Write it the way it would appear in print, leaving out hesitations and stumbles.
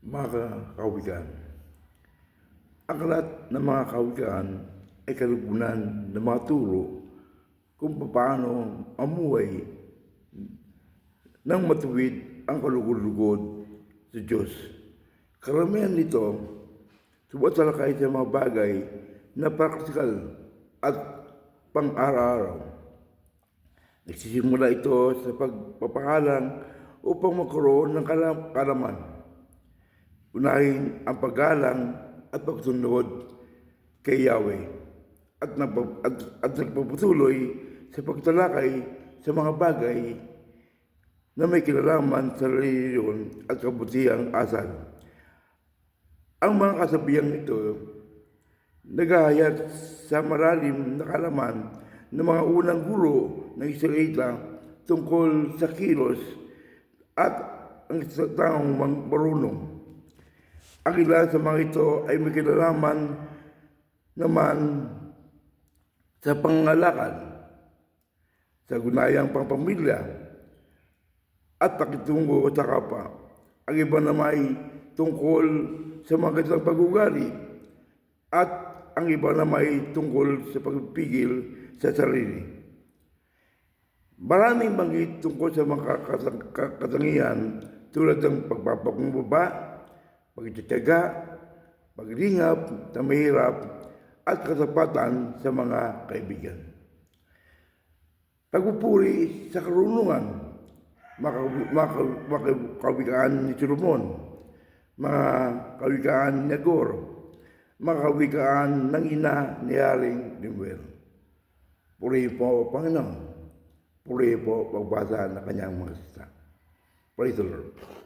Mga kawikaan. Ang lahat ng mga kawikaan ay kalipunan ng mga turo kung paano amuhay nang matuwid ang kalugod-lugod sa Diyos. Karamihan nito sumasalakay sa mga bagay na praktikal at pang-araw-araw. Nagsisimula ito sa pagpapangalang upang magkaroon ng kalaman. Unahin ang paggalang at pagsunod kay Yahweh at nagpapatuloy sa pagtalakay sa mga bagay na may kinalaman sa reliyon at kabutihang asal. Ang mga kasabihang ito naghahayag sa malalim na kalaman ng mga unang guro ng Israelita tungkol sa kilos at ang taong marunong. Ang ilan sa mga ito ay may kinalaman naman sa pangangalakal, sa gunayang pangpamilya at pakitungo sa kapwa. Ang iba naman ay tungkol sa mga gandang pag-ugali at ang iba naman ay tungkol sa pagpipigil sa sarili. Maraming banggit tungkol sa mga katangian tulad ng pagpapakumbaba, pagtitiyaga, paglingap na mahirap at katapatan sa mga kaibigan. Pagpupuri sa karunungan, mga kawikaan ni Solomon, mga kawikaan ni Agor, mga kawikaan ng ina ni Haring Lemuel. Purihin po, Panginoon. Purihin po pagbasa ng kanyang mga salita. Praise the Lord.